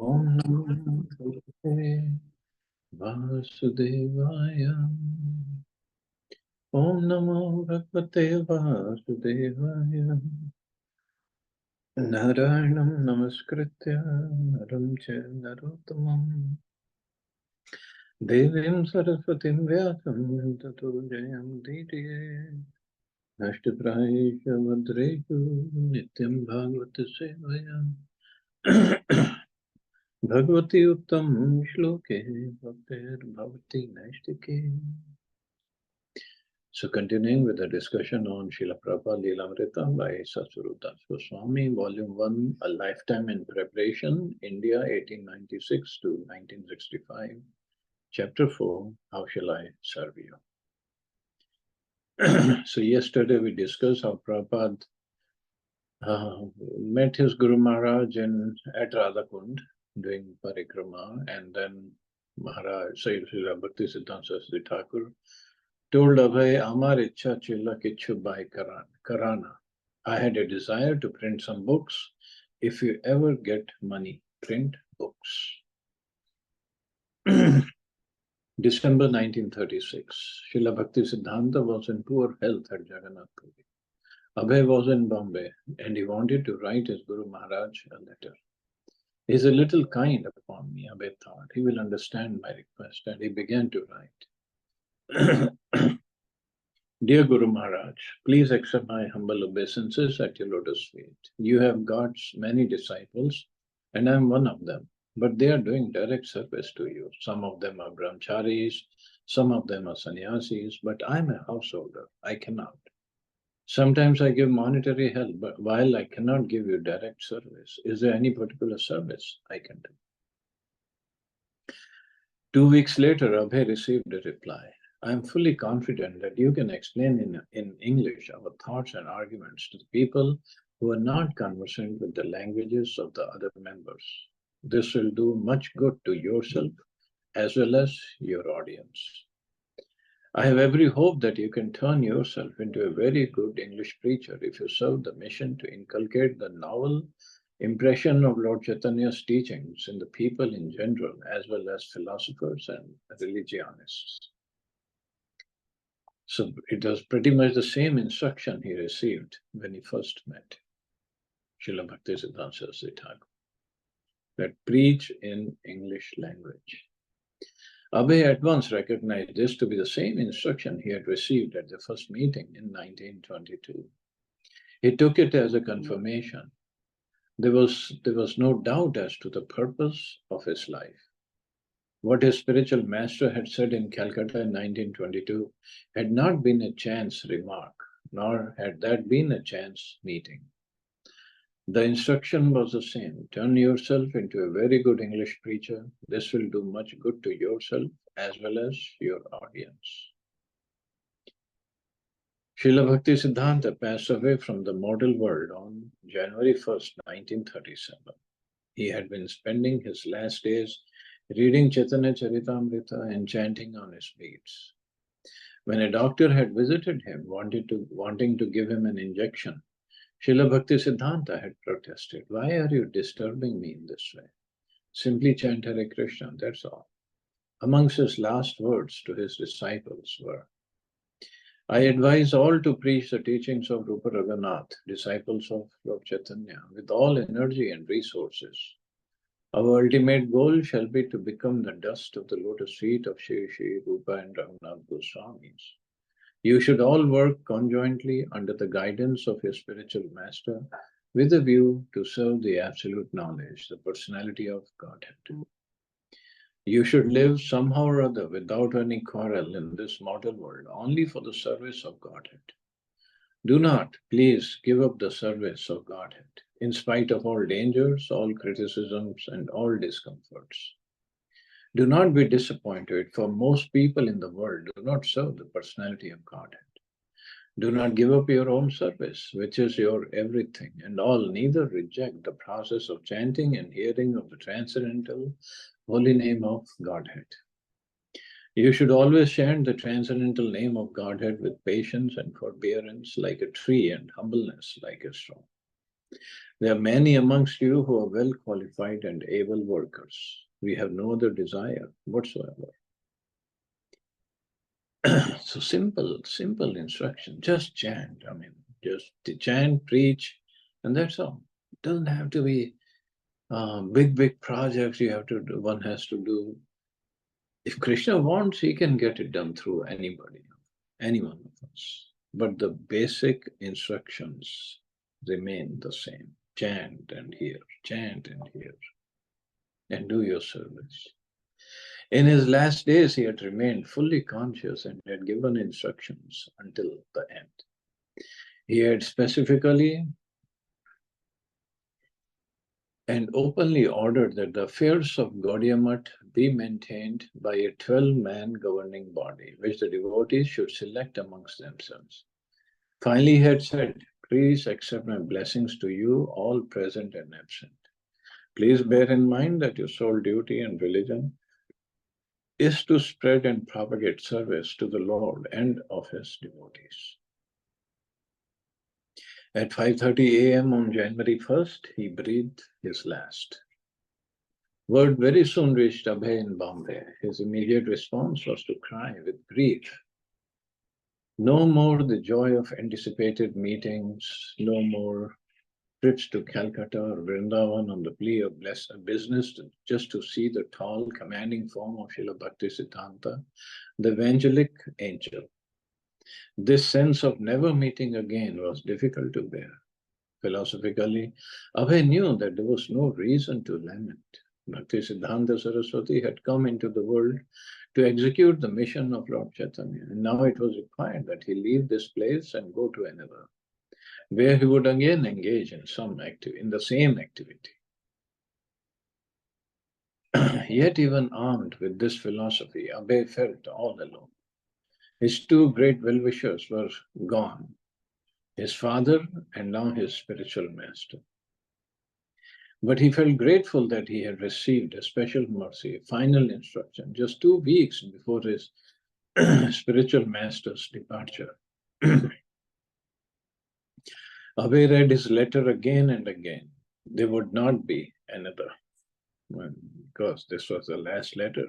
Om Namo Bhagavate Vasudevaya. Om Namo Bhagavate Vasudevaya. Narayanam Namaskritya Naram Cha Narottamam Devim Saraswatim Vyasam Tato Jayam Ditiye Nashtaprayesha Vadreshu Nityam Bhagavata Sevaya. Bhagavati Uttam Shloke Bhaktir Bhavati Naistike. So continuing with the discussion on Srila Prabhupada Lilamrita by Srila Goswami, Volume 1, A Lifetime in Preparation, India 1896 to 1965, Chapter 4, How Shall I Serve You? So yesterday we discussed how Prabhupada met his Guru Maharaj at Radhakund doing parikrama, and then Maharaj, Srila Bhakti Siddhanta Saraswati Thakur, told Abhay, Amar Ichha Chilla Kichu Bhai Karana. I had a desire to print some books. If you ever get money, print books. December 1936. Srila Bhakti Siddhanta was in poor health at Jagannath Puri. Abhay was in Bombay and he wanted to write his Guru Maharaj a letter. He is a little kind upon me, Abhay thought. He will understand my request, and he began to write. Dear Guru Maharaj, please accept my humble obeisances at your lotus feet. You have got many disciples, and I am one of them, but they are doing direct service to you. Some of them are brahmacharis, some of them are sannyasis, but I am a householder. I cannot. Sometimes I give monetary help, but while I cannot give you direct service, is there any particular service I can do? 2 weeks later, Abhay received a reply. I am fully confident that you can explain in English our thoughts and arguments to the people who are not conversant with the languages of the other members. This will do much good to yourself as well as your audience. I have every hope that you can turn yourself into a very good English preacher if you serve the mission to inculcate the novel impression of Lord Chaitanya's teachings in the people in general, as well as philosophers and religionists. So it was pretty much the same instruction he received when he first met Srila Bhakti Siddhanta Saraswati Thakur, that preach in English language. Abhay at once recognized this to be the same instruction he had received at the first meeting in 1922. He took it as a confirmation. There was no doubt as to the purpose of his life. What his spiritual master had said in Calcutta in 1922 had not been a chance remark, nor had that been a chance meeting. The instruction was the same. Turn yourself into a very good English preacher. This will do much good to yourself as well as your audience. Srila Bhakti Siddhanta passed away from the mortal world on January 1st, 1937. He had been spending his last days reading Chaitanya Charitamrita and chanting on his beads. When a doctor had visited him, wanting to give him an injection, Srila Bhakti Siddhanta had protested, "Why are you disturbing me in this way? Simply chant Hare Krishna, that's all." Amongst his last words to his disciples were, "I advise all to preach the teachings of Rupa Raghunath, disciples of Lord Chaitanya, with all energy and resources. Our ultimate goal shall be to become the dust of the lotus feet of Shri Rupa and Raghunath Goswamis. You should all work conjointly under the guidance of your spiritual master with a view to serve the absolute knowledge, the personality of Godhead. You should live somehow or other without any quarrel in this mortal world, only for the service of Godhead. Do not, please, give up the service of Godhead, in spite of all dangers, all criticisms, and all discomforts. Do not be disappointed, for most people in the world do not serve the personality of Godhead. Do not give up your own service, which is your everything, and all, neither reject the process of chanting and hearing of the transcendental holy name of Godhead. You should always chant the transcendental name of Godhead with patience and forbearance like a tree and humbleness like a stone. There are many amongst you who are well qualified and able workers. We have no other desire whatsoever. So simple instruction. Just chant. I mean, just chant, preach, and that's all. It doesn't have to be big projects you have to do, one has to do. If Krishna wants, he can get it done through anybody, any one of us. But the basic instructions remain the same. Chant and hear, and do your service. In his last days, he had remained fully conscious and had given instructions until the end. He had specifically and openly ordered that the affairs of Gaudiya Math be maintained by a 12-man governing body, which the devotees should select amongst themselves. Finally, he had said, "Please accept my blessings to you, all present and absent. Please bear in mind that your sole duty and religion is to spread and propagate service to the Lord and of his devotees." At 5:30 a.m. on January 1st, he breathed his last. Word very soon reached Abhay in Bombay. His immediate response was to cry with grief. No more the joy of anticipated meetings, no more trips to Calcutta or Vrindavan on the plea of business just to see the tall, commanding form of Srila Bhaktisiddhanta, the evangelic angel. This sense of never meeting again was difficult to bear. Philosophically, Abhay knew that there was no reason to lament. Bhaktisiddhanta Saraswati had come into the world to execute the mission of Lord Chaitanya, and now it was required that he leave this place and go to another, where he would again engage in the same activity. Yet even armed with this philosophy, Abhay felt all alone. His two great well-wishers were gone, his father and now his spiritual master. But he felt grateful that he had received a special mercy, a final instruction, just 2 weeks before his spiritual master's departure. Abhay read his letter again and again. There would not be another, because this was the last letter.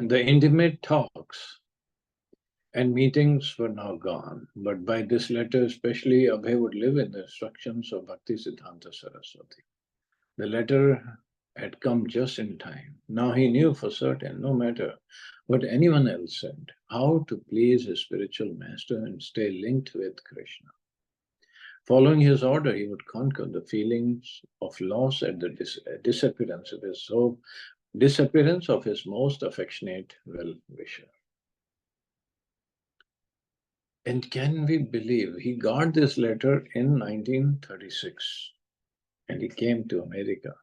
The intimate talks and meetings were now gone, but by this letter especially, Abhay would live in the instructions of Bhaktisiddhanta Saraswati. The letter had come just in time. Now he knew for certain, no matter what anyone else said, how to please his spiritual master and stay linked with Krishna. Following his order, he would conquer the feelings of loss at the disappearance of his most affectionate well-wisher. And can we believe he got this letter in 1936 and he came to America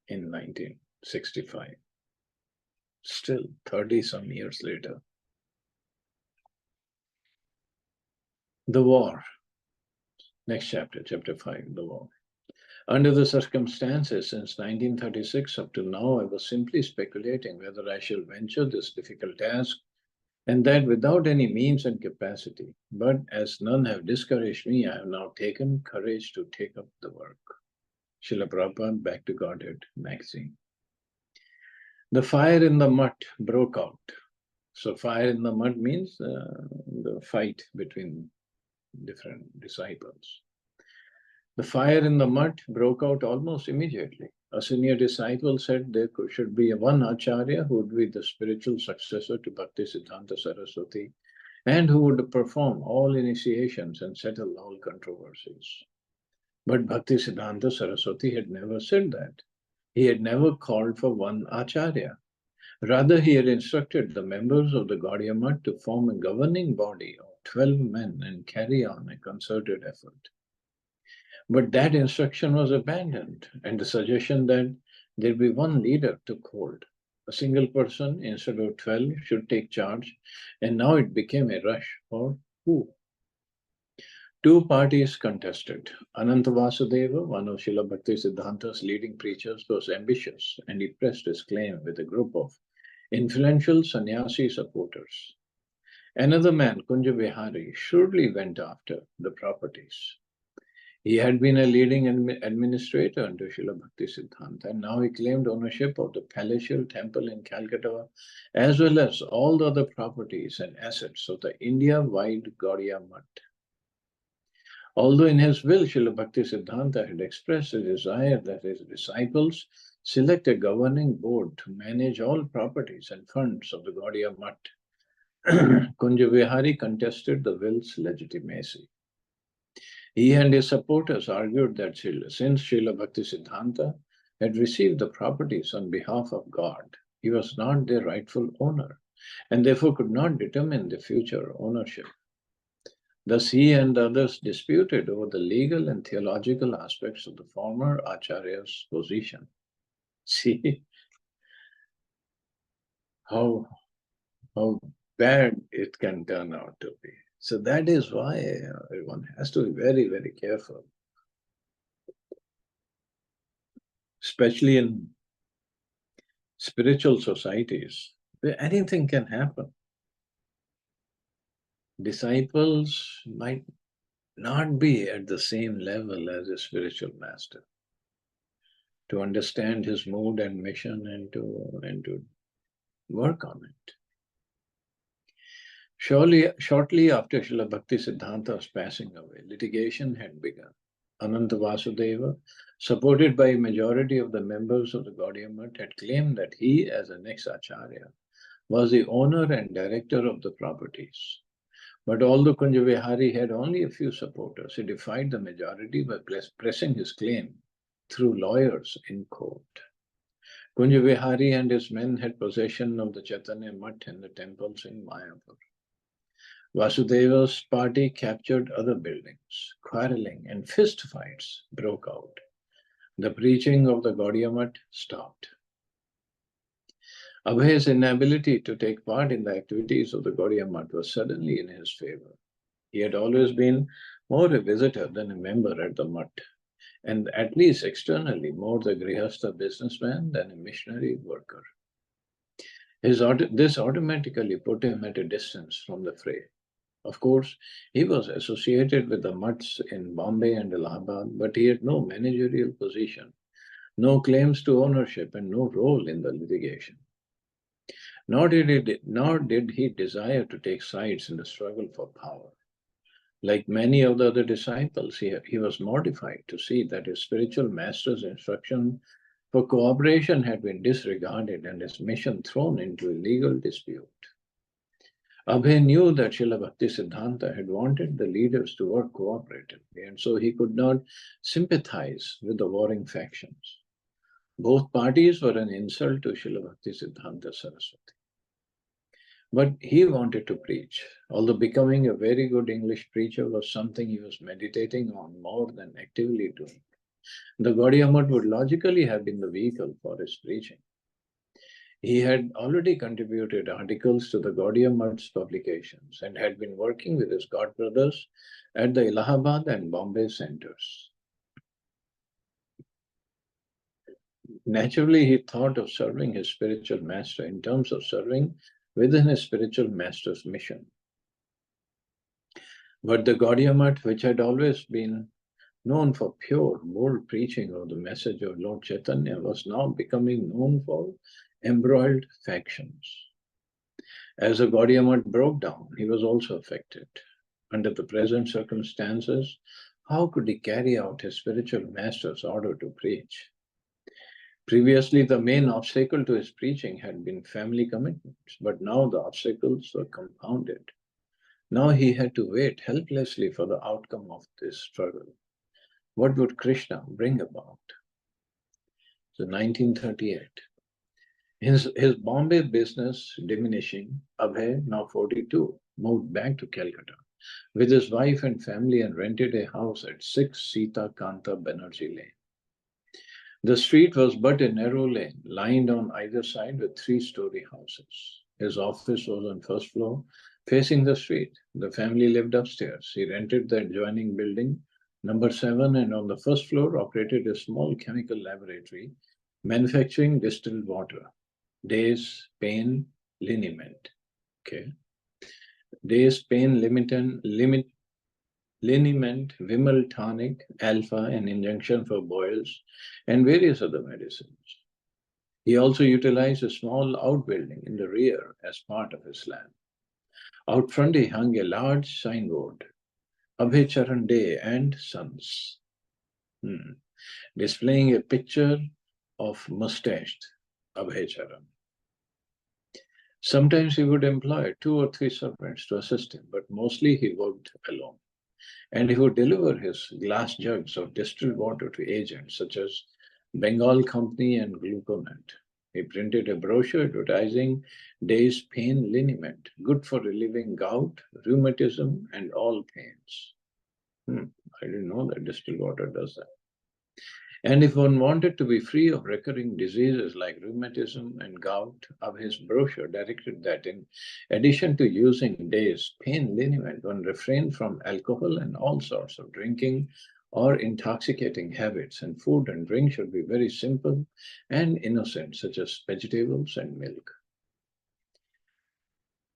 in 1965. Still 30-some years later. The war. Next chapter, chapter 5, the war. Under the circumstances since 1936 up to now, I was simply speculating whether I shall venture this difficult task, and that without any means and capacity. But as none have discouraged me, I have now taken courage to take up the work. Srila Prabhupada, Back to Godhead magazine. The fire in the mud broke out. So fire in the mud means the fight between different disciples. The fire in the mud broke out almost immediately. A senior disciple said there should be one Acharya who would be the spiritual successor to Bhaktisiddhanta Saraswati and who would perform all initiations and settle all controversies. But Bhaktisiddhanta Saraswati had never said that. He had never called for one Acharya. Rather, he had instructed the members of the Gaudiya Math to form a governing body of 12 men and carry on a concerted effort. But that instruction was abandoned, and the suggestion that there be one leader took hold. A single person instead of 12 should take charge, and now it became a rush for who? 2 parties contested. Ananta Vasudeva, one of Srila Bhaktisiddhanta's leading preachers, was ambitious, and he pressed his claim with a group of influential sannyasi supporters. Another man, Kunja Vihari, shrewdly went after the properties. He had been a leading administrator under Srila Bhakti Siddhanta, and now he claimed ownership of the palatial temple in Calcutta, as well as all the other properties and assets of the India-wide Gaudiya Mutt. Although in his will, Srila Bhakti Siddhanta had expressed a desire that his disciples select a governing board to manage all properties and funds of the Gaudiya Mutt, Kunja Vihari contested the will's legitimacy. He and his supporters argued that since Srila Bhakti Siddhanta had received the properties on behalf of God, he was not their rightful owner and therefore could not determine the future ownership. Thus, he and others disputed over the legal and theological aspects of the former Acharya's position. See how bad it can turn out to be. So that is why one has to be very, very careful, especially in spiritual societies where anything can happen. Disciples might not be at the same level as a spiritual master to understand his mood and mission and to work on it. Shortly after Srila Bhakti Siddhanta's passing away, litigation had begun. Ananta Vasudeva, supported by a majority of the members of the Gaudiya Mutt, had claimed that he, as the next Acharya, was the owner and director of the properties. But although Kunja Vihari had only a few supporters, he defied the majority by pressing his claim through lawyers in court. Kunja Vihari and his men had possession of the Chaitanya Mutt and the temples in Mayapur. Vasudeva's party captured other buildings. Quarreling and fistfights broke out. The preaching of the Gaudiya Mutt stopped. Abhay's inability to take part in the activities of the Gaudiya Mutt was suddenly in his favor. He had always been more a visitor than a member at the Mutt, and at least externally more the Grihastha businessman than a missionary worker. This automatically put him at a distance from the fray. Of course, he was associated with the Mutts in Bombay and Allahabad, but he had no managerial position, no claims to ownership, and no role in the litigation. Nor did he desire to take sides in the struggle for power. Like many of the other disciples, he was mortified to see that his spiritual master's instruction for cooperation had been disregarded and his mission thrown into a legal dispute. Abhay knew that Srila Bhakti Siddhanta had wanted the leaders to work cooperatively, and so he could not sympathize with the warring factions. Both parties were an insult to Srila Bhakti Siddhanta Saraswati. But he wanted to preach, although becoming a very good English preacher was something he was meditating on more than actively doing. The Gaudiya Mutt would logically have been the vehicle for his preaching. He had already contributed articles to the Gaudiya Mutt's publications and had been working with his godbrothers at the Allahabad and Bombay centers. Naturally, he thought of serving his spiritual master in terms of serving within his spiritual master's mission. But the Gaudiya Mutt, which had always been known for pure, bold preaching of the message of Lord Chaitanya, was now becoming known for embroiled factions. As the Gaudiya Mutt broke down, he was also affected. Under the present circumstances, how could he carry out his spiritual master's order to preach? Previously, the main obstacle to his preaching had been family commitments, but now the obstacles were compounded. Now he had to wait helplessly for the outcome of this struggle. What would Krishna bring about? So 1938. His Bombay business diminishing, Abhay, now 42, moved back to Calcutta with his wife and family and rented a house at 6 Sita Kanta Banerjee Lane. The street was but a narrow lane, lined on either side with 3-story houses. His office was on first floor, facing the street. The family lived upstairs. He rented the adjoining building, number 7, and on the first floor operated a small chemical laboratory, manufacturing distilled water, days, pain, liniment. Okay. Days pain liniment, Vimal tonic, alpha, an injection for boils, and various other medicines. He also utilized a small outbuilding in the rear as part of his land. Out front he hung a large signboard, Abhay Charan Day and Sons, displaying a picture of mustached Abhay Charan. Sometimes he would employ 2 or 3 servants to assist him, but mostly he worked alone. And he would deliver his glass jugs of distilled water to agents such as Bengal Company and Gluconet. He printed a brochure advertising Day's pain liniment, good for relieving gout, rheumatism, and all pains. I didn't know that distilled water does that. And if one wanted to be free of recurring diseases like rheumatism and gout, his brochure directed that in addition to using Day's pain liniment, one refrained from alcohol and all sorts of drinking or intoxicating habits, and food and drink should be very simple and innocent, such as vegetables and milk.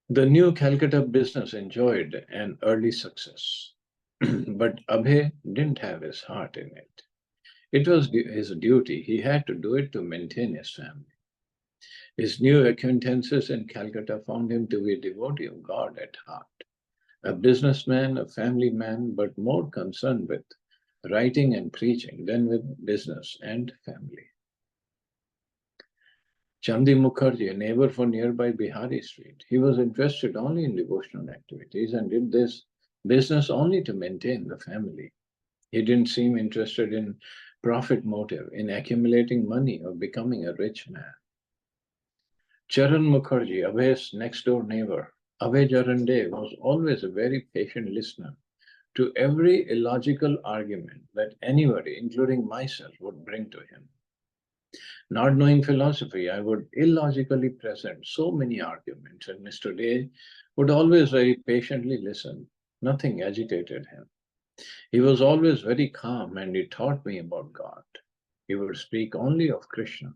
The new Calcutta business enjoyed an early success, but Abhay didn't have his heart in it. It was his duty. He had to do it to maintain his family. His new acquaintances in Calcutta found him to be a devotee of God at heart, a businessman, a family man, but more concerned with writing and preaching than with business and family. Chandi Mukherjee, a neighbor for nearby Bihari Street, he was interested only in devotional activities and did this business only to maintain the family. He didn't seem interested in profit motive, in accumulating money or becoming a rich man. Charan Mukherjee, Abhay's next door neighbor, Abhay Charan Day, was always a very patient listener to every illogical argument that anybody, including myself, would bring to him. Not knowing philosophy, I would illogically present so many arguments, and Mr. Day would always very patiently listen. Nothing agitated him. He was always very calm, and he taught me about God. He would speak only of Krishna.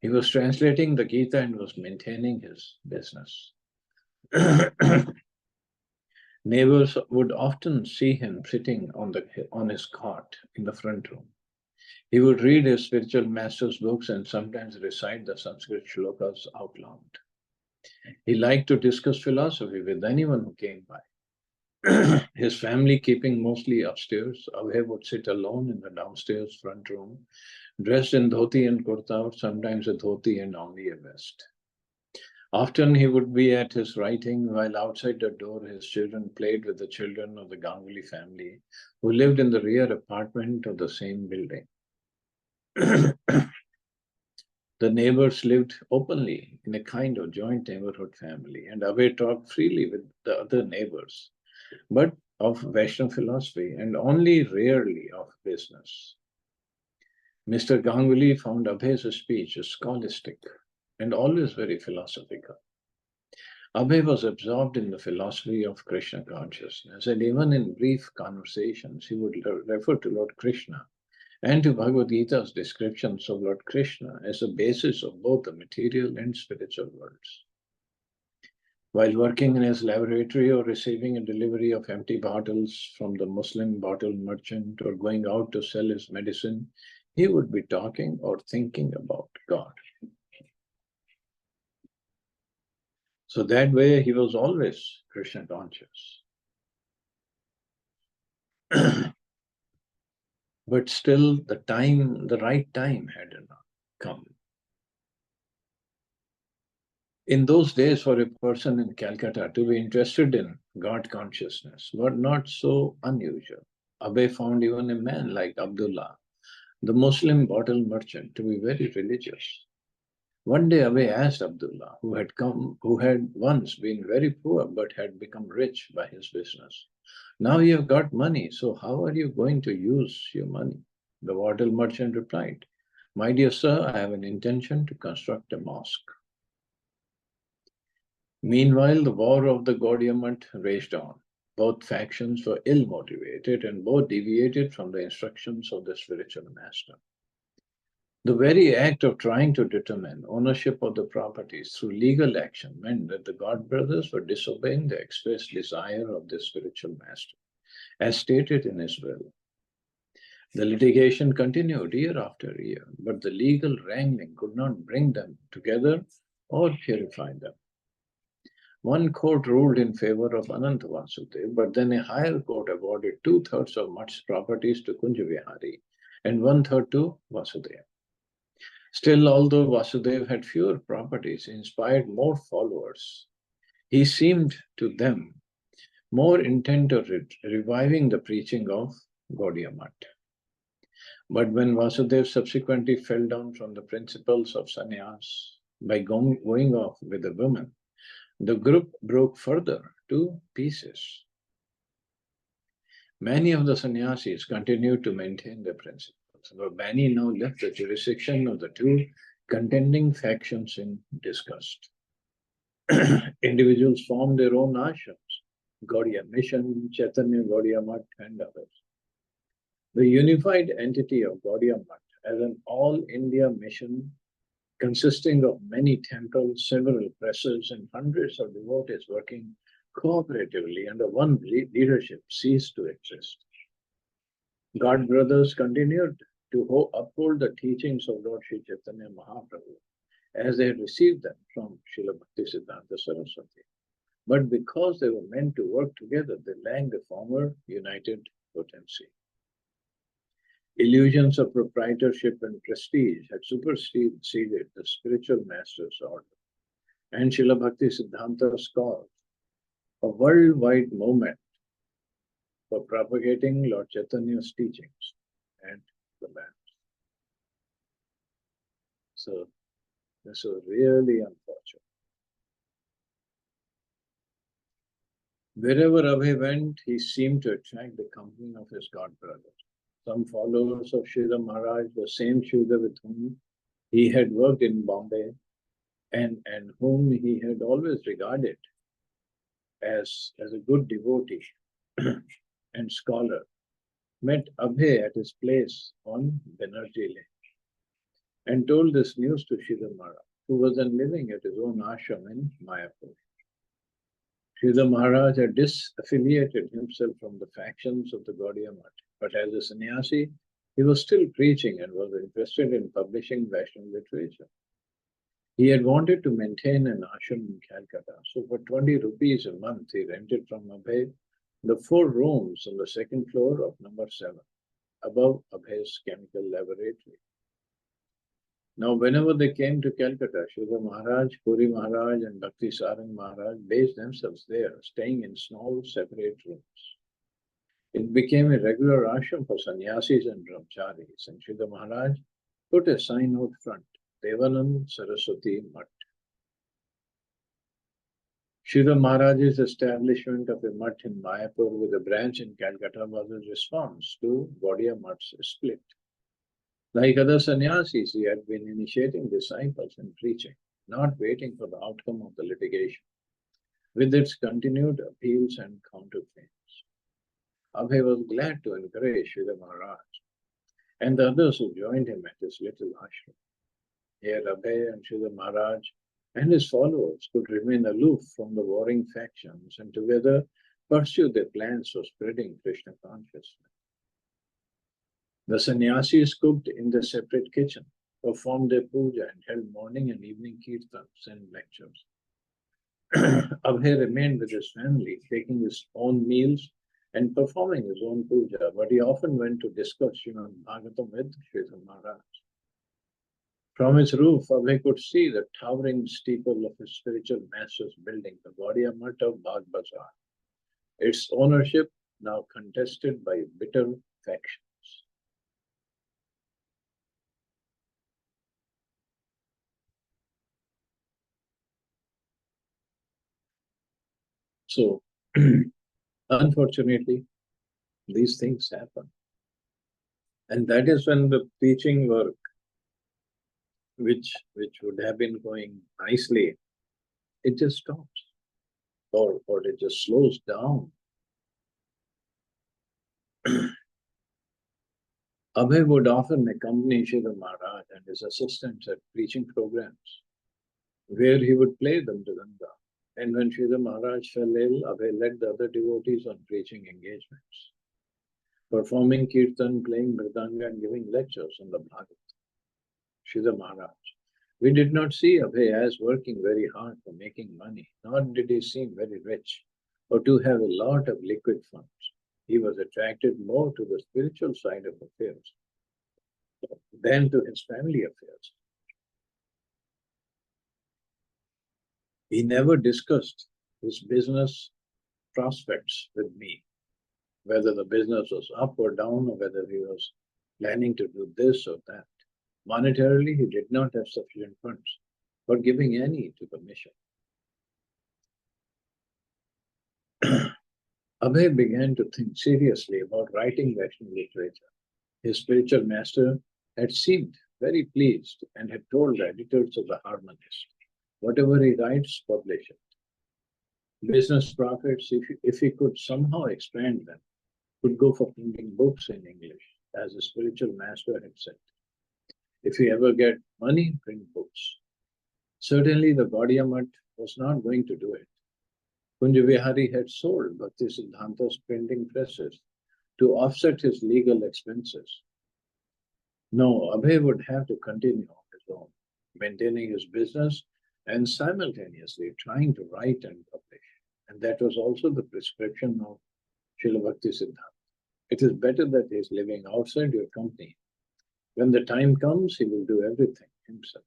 He was translating the Gita and was maintaining his business. Neighbors would often see him sitting on his cot in the front room. He would read his spiritual master's books and sometimes recite the Sanskrit shlokas out loud. He liked to discuss philosophy with anyone who came by. His family keeping mostly upstairs, Abhay would sit alone in the downstairs front room, dressed in dhoti and kurta, or sometimes a dhoti and only a vest. Often he would be at his writing, while outside the door his children played with the children of the Ganguly family, who lived in the rear apartment of the same building. The neighbors lived openly in a kind of joint neighborhood family, and Abhay talked freely with the other neighbors, but of Vaishnava philosophy and only rarely of business. Mr. Ganguly found Abhay's speech scholastic and always very philosophical. Abhay was absorbed in the philosophy of Krishna consciousness, and even in brief conversations, he would refer to Lord Krishna and to Bhagavad Gita's descriptions of Lord Krishna as the basis of both the material and spiritual worlds. While working in his laboratory or receiving a delivery of empty bottles from the Muslim bottle merchant or going out to sell his medicine, he would be talking or thinking about God. So that way he was always Krishna conscious. But still the right time had not come. In those days, for a person in Calcutta to be interested in God consciousness was not so unusual. Abhay found even a man like Abdullah, the Muslim bottle merchant, to be very religious. One day Abhay asked Abdullah, who had once been very poor but had become rich by his business, "Now you have got money, so how are you going to use your money?" The bottle merchant replied, "My dear sir, I have an intention to construct a mosque." Meanwhile, the war of the Gaudiya Math raged on. Both factions were ill-motivated and both deviated from the instructions of the spiritual master. The very act of trying to determine ownership of the properties through legal action meant that the God brothers were disobeying the express desire of their spiritual master, as stated in his will. The litigation continued year after year, but the legal wrangling could not bring them together or purify them. One court ruled in favor of Ananta Vasudev, but then a higher court awarded 2/3 of Mutt's properties to Kunja Vihari and 1/3 to Vasudev. Still, although Vasudev had fewer properties, he inspired more followers. He seemed to them more intent on reviving the preaching of Gaudiya Mutt. But when Vasudev subsequently fell down from the principles of sannyas by going off with a woman, the group broke further to pieces. Many of the sannyasis continued to maintain their principles, but many now left the jurisdiction of the two contending factions in disgust. Individuals formed their own ashrams, Gaudiya Mission, Chaitanya Gaudiya Mutt, and others. The unified entity of Gaudiya Mutt as an all-India mission consisting of many temples, several presses, and hundreds of devotees working cooperatively under one leadership ceased to exist. God brothers continued to uphold the teachings of Lord Sri Chaitanya Mahaprabhu as they had received them from Srila Bhaktisiddhanta Saraswati. But because they were meant to work together, they lacked the former united potency. Illusions of proprietorship and prestige had superseded the spiritual master's order, and Srila Bhaktisiddhanta's cause a worldwide movement for propagating Lord Chaitanya's teachings and the lands. So this was really unfortunate. Wherever Abhay went, he seemed to attract the company of his god brothers. Some followers of Srila Maharaj, the same Srila with whom he had worked in Bombay and whom he had always regarded as a good devotee and scholar, met Abhay at his place on Banerjee Lane and told this news to Srila Maharaj, who was then living at his own ashram in Mayapur. Srila Maharaj had disaffiliated himself from the factions of the Gaudiya Mutt, but as a sannyasi, he was still preaching and was interested in publishing Vaishnava literature. He had wanted to maintain an ashram in Calcutta, so for 20 rupees a month, he rented from Abhay the 4 rooms on the second floor of number 7, above Abhay's chemical laboratory. Now, whenever they came to Calcutta, Srila Maharaj, Puri Maharaj, and Bhakti Sarang Maharaj based themselves there, staying in small separate rooms. It became a regular ashram for sannyasis and brahmacharis, and Srila Maharaj put a sign out front, Devanand Saraswati Mutt. Srila Maharaj's establishment of a mutt in Mayapur with a branch in Calcutta was a response to Gaudiya Mutt's split. Like other sannyasis, he had been initiating disciples in preaching, not waiting for the outcome of the litigation, with its continued appeals and counterclaims. Abhay was glad to encourage Srila Maharaj and the others who joined him at his little ashram. Here Abhay and Srila Maharaj and his followers could remain aloof from the warring factions and together pursue their plans for spreading Krishna consciousness. The sannyasis cooked in their separate kitchen, performed their puja, and held morning and evening kirtans and lectures. Abhay remained with his family, taking his own meals and performing his own puja, but he often went to discuss Srimad Bhagavatam with Srila Maharaj. From his roof, Abhay could see the towering steeple of his spiritual master's building, the Gaudiya Mutt of Bagh Bazaar, its ownership now contested by bitter factions. So, unfortunately, these things happen. And that is when the teaching work, which would have been going nicely, it just stops, or it just slows down. Abhay would often accompany Srila Maharaj and his assistants at preaching programs, where he would play the mridanga. And when Srila Maharaj fell ill, Abhay led the other devotees on preaching engagements, performing kirtan, playing mridanga, and giving lectures on the Bhagavad. Srila Maharaj. We did not see Abhay as working very hard for making money, nor did he seem very rich or to have a lot of liquid funds. He was attracted more to the spiritual side of affairs than to his family affairs. He never discussed his business prospects with me, whether the business was up or down, or whether he was planning to do this or that. Monetarily, he did not have sufficient funds for giving any to the mission. Abhay began to think seriously about writing Western literature. His spiritual master had seemed very pleased and had told the editors of the Harmonist, whatever he writes, publish it. Business profits, if he could somehow expand them, could go for printing books in English, as the spiritual master had said. If he ever get money, print books. Certainly the Gaudiya Math was not going to do it. Kunja Vihari had sold Bhakti Siddhanta's printing presses to offset his legal expenses. No, Abhay would have to continue on his own, maintaining his business and simultaneously trying to write and publish. And that was also the prescription of Srila Bhakti Siddhanta. It is better that he is living outside your company. When the time comes, he will do everything himself.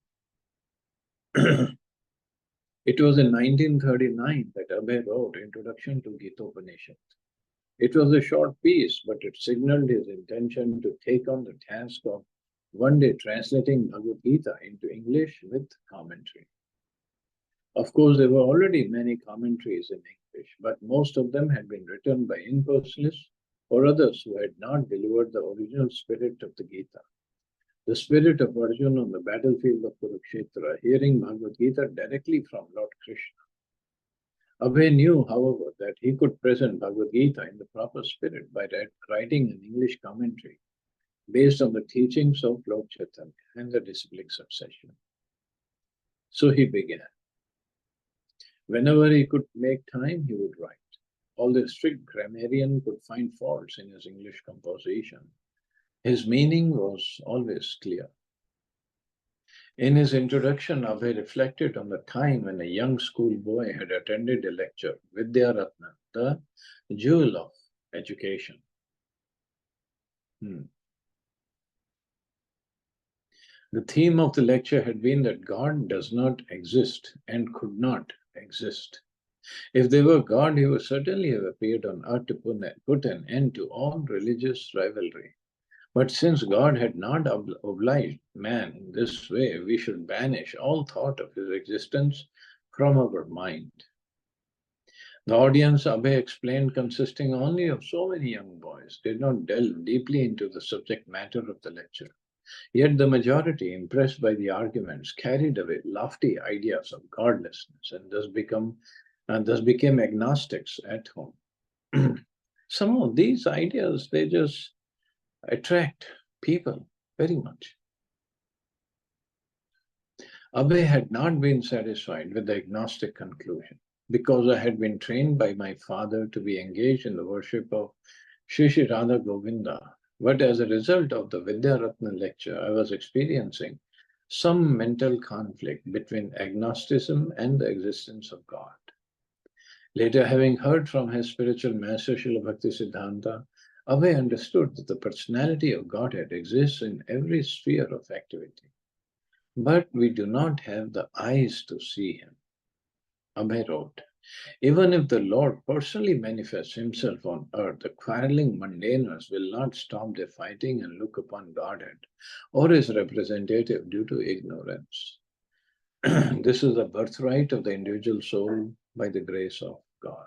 It was in 1939 that Abhay wrote Introduction to Gita-Upanishad. It was a short piece, but it signaled his intention to take on the task of one day translating Bhagavad Gita into English with commentary. Of course, there were already many commentaries in English, but most of them had been written by impersonalists or others who had not delivered the original spirit of the Gita. The spirit of Arjuna on the battlefield of Kurukshetra, hearing Bhagavad Gita directly from Lord Krishna. Abhay knew, however, that he could present Bhagavad Gita in the proper spirit by writing an English commentary based on the teachings of Lord Chaitanya and the disciplic succession. So he began. Whenever he could make time, he would write. Although a strict grammarian could find faults in his English composition, his meaning was always clear. In his introduction, Abhay reflected on the time when a young schoolboy had attended a lecture, Vidya Ratna, the jewel of education. The theme of the lecture had been that God does not exist and could not exist. If there were God, he would certainly have appeared on earth to put an end to all religious rivalry. But since God had not obliged man in this way, we should banish all thought of his existence from our mind. The audience, Abhay explained, consisting only of so many young boys, did not delve deeply into the subject matter of the lecture. Yet the majority, impressed by the arguments, carried away lofty ideas of godlessness and thus became agnostics at home. Some of these ideas, they just attract people very much. Abhay had not been satisfied with the agnostic conclusion. Because I had been trained by my father to be engaged in the worship of Sri Sri Radha Govinda, but as a result of the Vidya Ratna lecture, I was experiencing some mental conflict between agnosticism and the existence of God. Later, having heard from his spiritual master, Srila Bhakti Siddhanta, Abhay understood that the personality of Godhead exists in every sphere of activity. But we do not have the eyes to see him. Abhay wrote, even if the Lord personally manifests himself on earth, the quarreling mundaners will not stop their fighting and look upon Godhead or his representative due to ignorance. This is the birthright of the individual soul by the grace of God.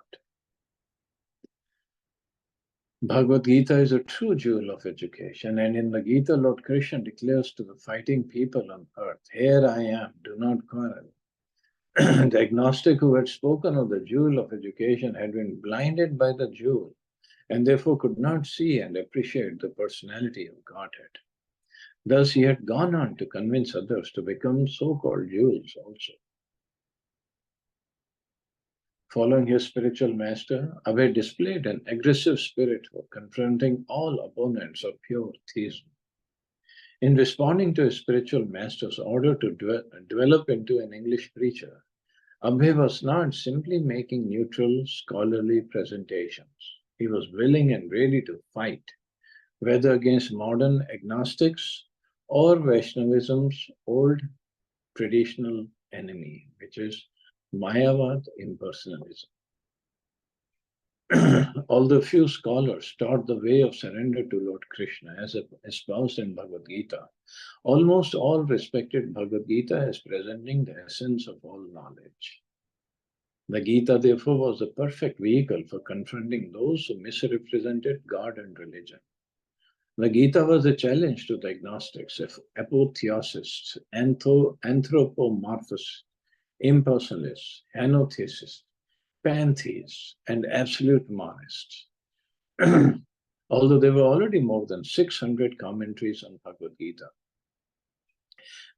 Bhagavad Gita is a true jewel of education, and in the Gita, Lord Krishna declares to the fighting people on earth, here I am, do not quarrel. The agnostic who had spoken of the jewel of education had been blinded by the jewel and therefore could not see and appreciate the personality of Godhead. Thus, he had gone on to convince others to become so-called Jews also. Following his spiritual master, Abhay displayed an aggressive spirit for confronting all opponents of pure theism. In responding to his spiritual master's order to develop into an English preacher, Abhay was not simply making neutral, scholarly presentations. He was willing and ready to fight, whether against modern agnostics or Vaishnavism's old traditional enemy, which is Mayavad impersonalism. Although few scholars taught the way of surrender to Lord Krishna as espoused in Bhagavad Gita, almost all respected Bhagavad Gita as presenting the essence of all knowledge. The Gita, therefore, was the perfect vehicle for confronting those who misrepresented God and religion. The Gita was a challenge to the agnostics, apotheosists, anthropomorphists, impersonalists, henotheists, pantheists, and absolute monists. Although there were already more than 600 commentaries on Bhagavad Gita,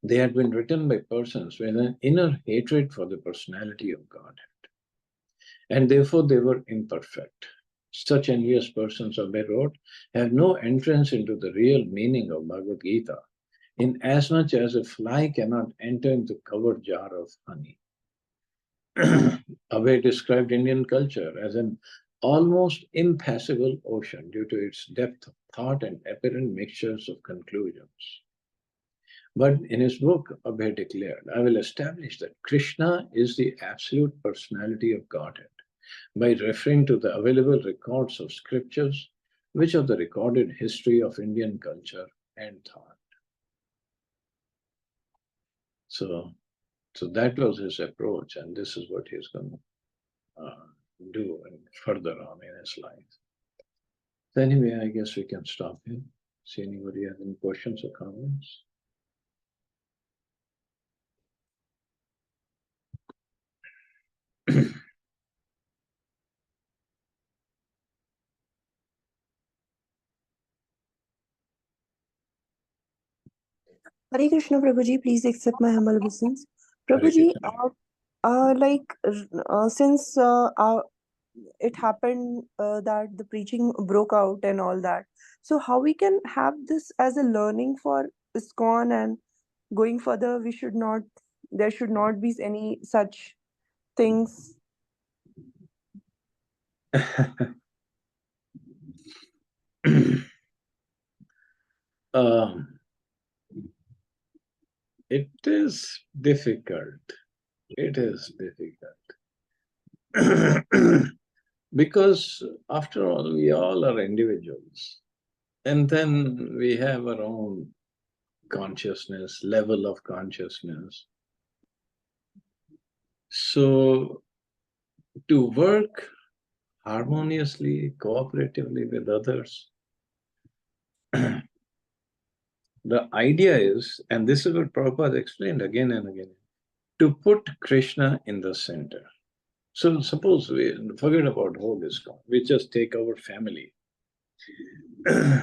they had been written by persons with an inner hatred for the personality of Godhead, and therefore they were imperfect. Such envious persons, Abhay wrote, have no entrance into the real meaning of Bhagavad Gita, inasmuch as a fly cannot enter into the covered jar of honey. Abhay described Indian culture as an almost impassable ocean due to its depth of thought and apparent mixtures of conclusions. But in his book, Abhay declared, I will establish that Krishna is the absolute personality of Godhead by referring to the available records of scriptures, which are the recorded history of Indian culture and thought. So that was his approach, and this is what he's going to do and further on in his life. So anyway, I guess we can stop here. See anybody have any questions or comments? Hare Krishna, Prabhuji, please accept my humble obeisance. Prabhuji, since it happened that the preaching broke out and all that, so how we can have this as a learning for ISKCON, and going further, there should not be any such things. It is difficult. It is difficult. Because after all, we all are individuals. And then we have our own consciousness, level of consciousness. So to work harmoniously, cooperatively with others, the idea is, and this is what Prabhupada explained again and again, to put Krishna in the center. So suppose we forget about whole ISKCON, we just take our family.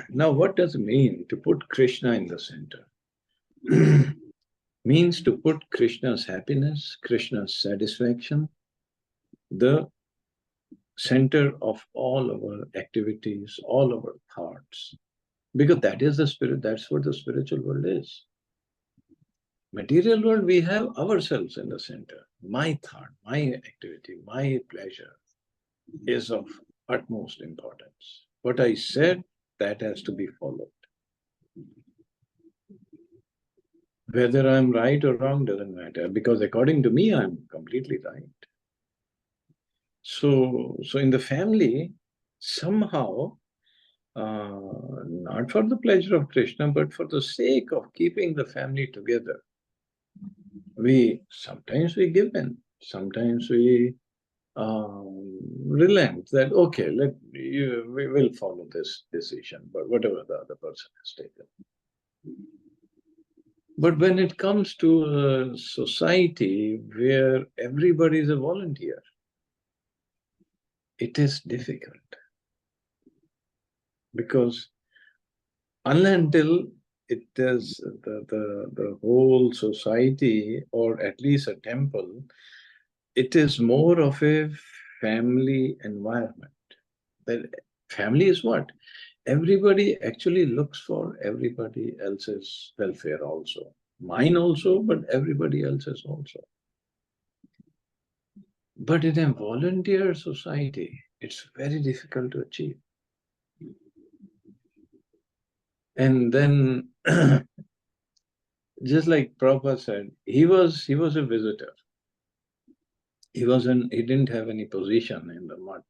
Now, what does it mean to put Krishna in the center? Means to put Krishna's happiness, Krishna's satisfaction, the center of all our activities, all our thoughts. Because that is the spirit, that's what the spiritual world is. Material world, we have ourselves in the center. My thought, my activity, my pleasure is of utmost importance. What I said, that has to be followed. Whether I'm right or wrong doesn't matter, because according to me, I'm completely right. So in the family, somehow, not for the pleasure of Krishna, but for the sake of keeping the family together, sometimes we give in, sometimes we relent that, okay, we will follow this decision, but whatever the other person has taken. But when it comes to a society where everybody is a volunteer, it is difficult. Because until it is the whole society, or at least a temple, it is more of a family environment. That family is what? Everybody actually looks for everybody else's welfare also. Mine also, but everybody else's also. But in a volunteer society, it's very difficult to achieve. And then, just like Prabhupada said, he was a visitor. He didn't have any position in the mud.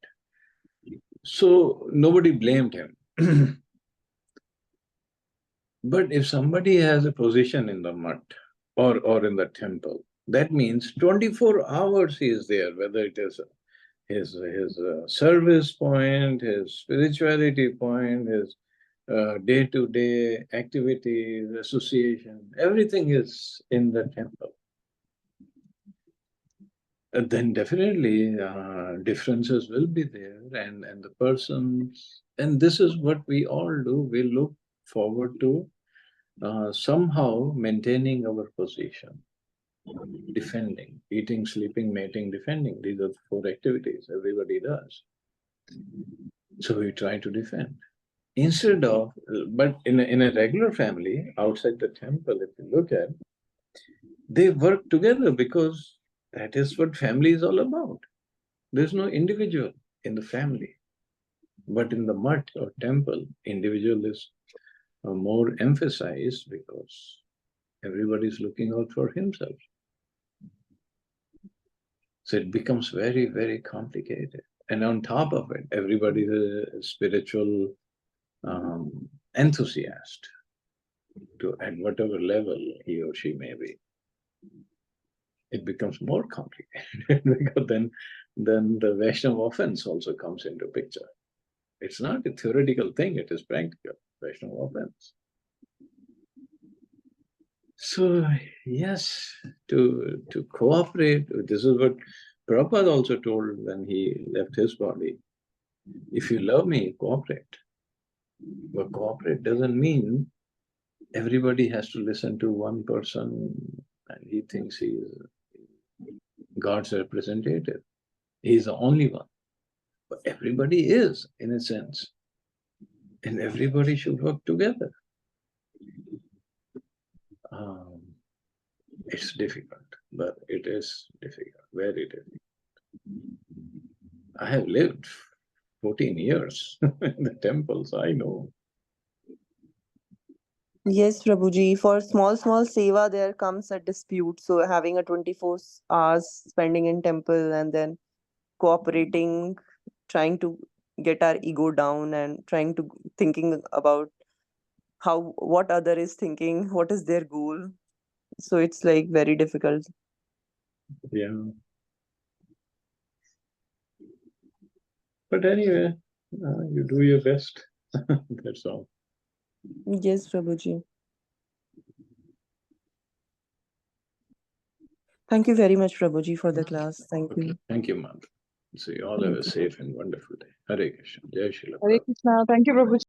So nobody blamed him. But if somebody has a position in the mud or in the temple, that means 24 hours he is there, whether it is his service point, his spirituality point, his day-to-day activities, association, everything is in the temple. Then definitely differences will be there, and the persons, and this is what we all do. We look forward to somehow maintaining our position, defending, eating, sleeping, mating, defending. These are the 4 activities everybody does. So we try to defend. Instead of, but in a regular family outside the temple, if you look at, they work together because that is what family is all about. There's no individual in the family. But in the mud or temple, individual is more emphasized because everybody is looking out for himself. So it becomes very, very complicated. And on top of it, everybody is a spiritual enthusiast at whatever level he or she may be. It becomes more complicated because then the Vaishnava offense also comes into picture. It's not a theoretical thing, it is practical. Vaishnava offense. So yes, to cooperate, this is what Prabhupada also told when he left his body. If you love me, cooperate. But cooperate doesn't mean everybody has to listen to one person and he thinks he is God's representative. He is the only one. But everybody is, in a sense. And everybody should work together. It's difficult, but it is difficult, very difficult. I have lived 14 years in the temples, I know. Yes, Prabhuji. For small seva, there comes a dispute. So having a 24 hours spending in temple and then cooperating, trying to get our ego down and trying to thinking about what other is thinking, what is their goal. So it's like very difficult. Yeah. But anyway, you do your best. That's all. Yes, Prabhuji. Thank you very much, Prabhuji, for the class. Thank Okay. you. Thank you, Mother. So you all have a safe and wonderful day. Hare Krishna. Jai Srila. Hare Krishna. Thank you, Prabhuji.